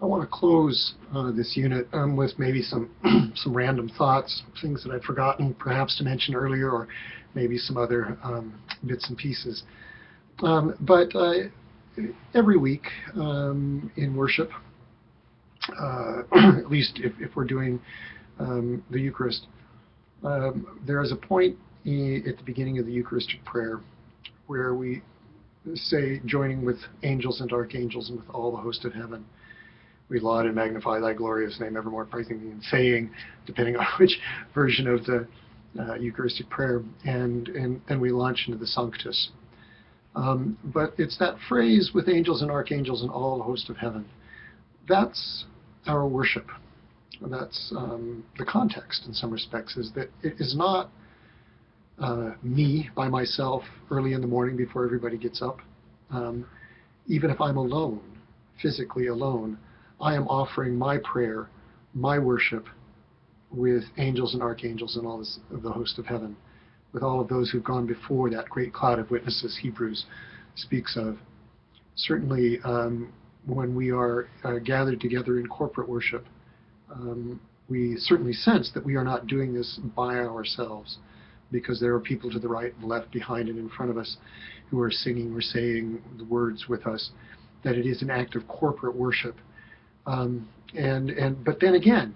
I want to close this unit with maybe some some random thoughts, things that I'd forgotten perhaps to mention earlier, or maybe some other bits and pieces. But every week in worship, at least if we're doing the Eucharist, there is a point at the beginning of the Eucharistic prayer where we say, joining with angels and archangels and with all the host of heaven, we laud and magnify thy glorious name evermore, praising thee and saying, depending on which version of the Eucharistic prayer, and we launch into the Sanctus. But it's that phrase, with angels and archangels and all the host of heaven. That's our worship. That's the context in some respects, is that it is not me by myself early in the morning before everybody gets up. Even if I'm alone, physically alone, I am offering my prayer, my worship, with angels and archangels and all this, the host of heaven, with all of those who've gone before that great cloud of witnesses Hebrews speaks of. Certainly, when we are gathered together in corporate worship, we certainly sense that we are not doing this by ourselves, because there are people to the right and left, behind and in front of us, who are singing or saying the words with us, that it is an act of corporate worship. But then again,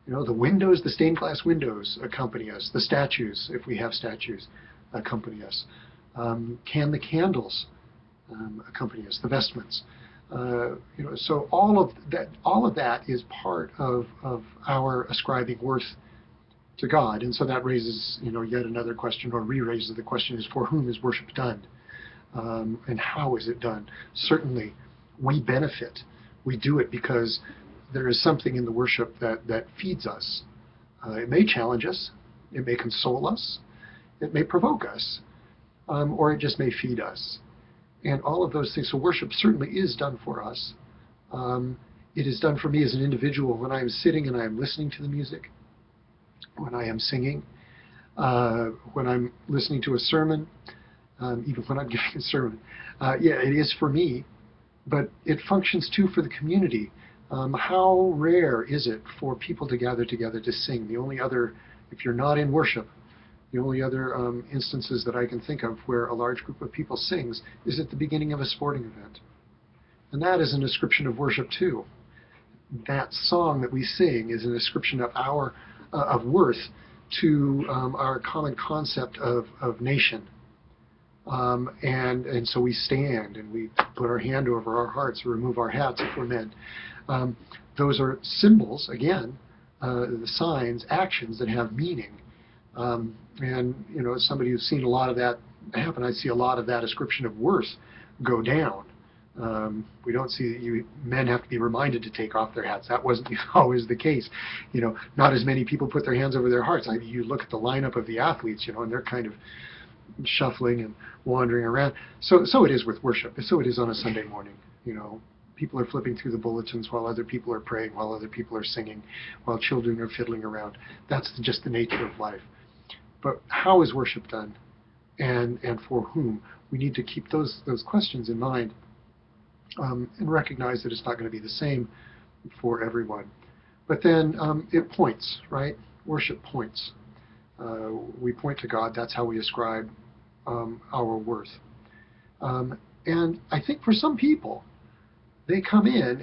the windows, the stained glass windows accompany us. The statues, if we have statues, accompany us. Can the candles accompany us? The vestments. So all of that is part of our ascribing worth to God, and so that raises yet another question, or re-raises the question: is for whom is worship done, and how is it done? Certainly, we benefit. We do it because there is something in the worship that feeds us. It may challenge us, it may console us, it may provoke us, or it just may feed us. And all of those things. So worship certainly is done for us. It is done for me as an individual when I am sitting and I am listening to the music, when I am singing, when I'm listening to a sermon, even when I'm giving a sermon. Yeah, it is for me, but it functions too for the community. How rare is it for people to gather together to sing? The only other, if you're not in worship, the only other instances that I can think of where a large group of people sings is at the beginning of a sporting event. And that is an ascription of worship too. That song that we sing is an ascription of of worth to our common concept of nation. And so we stand and we put our hand over our hearts or remove our hats if we're men. Those are symbols, again, the signs, actions that have meaning. And as somebody who's seen a lot of that happen, I see a lot of that ascription of worth go down. We don't see that men have to be reminded to take off their hats. That wasn't always the case. Not as many people put their hands over their hearts. You look at the lineup of the athletes, and they're kind of shuffling and wandering around. So it is with worship. So it is on a Sunday morning. People are flipping through the bulletins while other people are praying, while other people are singing, while children are fiddling around. That's just the nature of life. But how is worship done, and for whom? We need to keep those questions in mind, and recognize that it's not going to be the same for everyone. But then it points, right? Worship points. We point to God. That's how we ascribe our worth. And I think for some people, they come in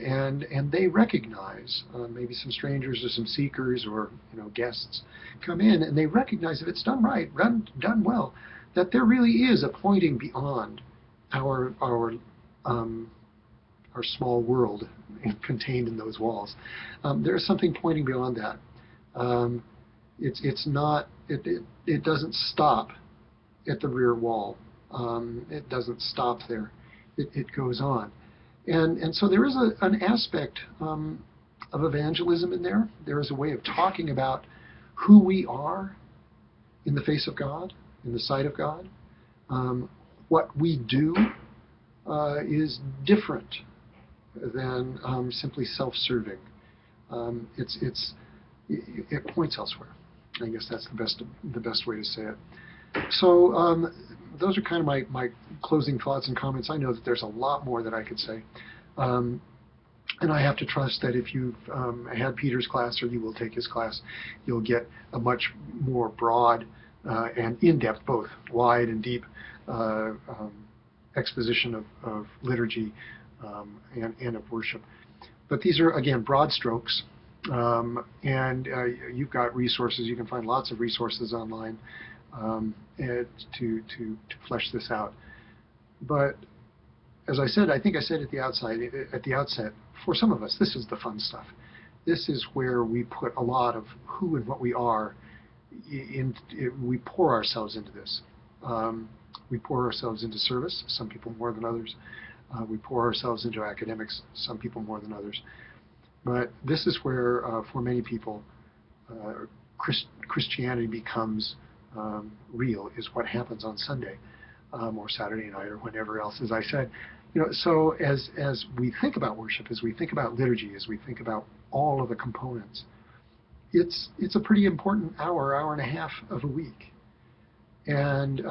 and they recognize, maybe some strangers or some seekers or guests come in, and they recognize, if it's done right, done well, that there really is a pointing beyond our small world contained in those walls. There's something pointing beyond that. It's not. It doesn't stop at the rear wall. It doesn't stop there. It goes on. And so there is an aspect of evangelism in there. There is a way of talking about who we are in the face of God, in the sight of God. What we do is different than simply self-serving. It points elsewhere. I guess that's the best way to say it. So those are kind of my closing thoughts and comments. I know that there's a lot more that I could say. And I have to trust that if you've had Peter's class or you will take his class, you'll get a much more broad and in-depth, both wide and deep exposition of liturgy and of worship. But these are, again, broad strokes. And you've got resources. You can find lots of resources online to flesh this out. But as I said, I think I said at the outset, for some of us, this is the fun stuff. This is where we put a lot of who and what we are. We pour ourselves into this. We pour ourselves into service, some people more than others. We pour ourselves into academics, some people more than others. But this is where, for many people, Christianity becomes real, is what happens on Sunday or Saturday night or whenever else, as I said. So as we think about worship, as we think about liturgy, as we think about all of the components, it's a pretty important hour and a half of a week. And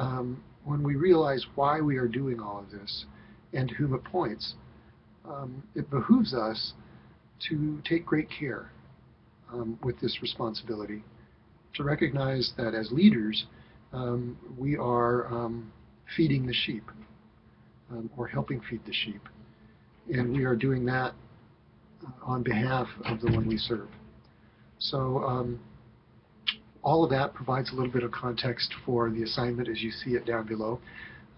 when we realize why we are doing all of this and to whom it points, it behooves us to take great care with this responsibility, to recognize that as leaders, we are feeding the sheep or helping feed the sheep. And we are doing that on behalf of the one we serve. So all of that provides a little bit of context for the assignment as you see it down below.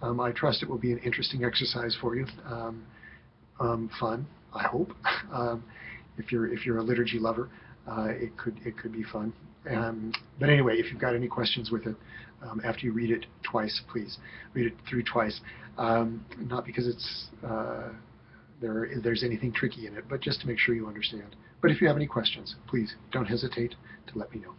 I trust it will be an interesting exercise for you. Fun, I hope. If you're a liturgy lover, it could be fun. But anyway, if you've got any questions with it, after you read it twice, please read it through twice. Not because there's anything tricky in it, but just to make sure you understand. But if you have any questions, please don't hesitate to let me know.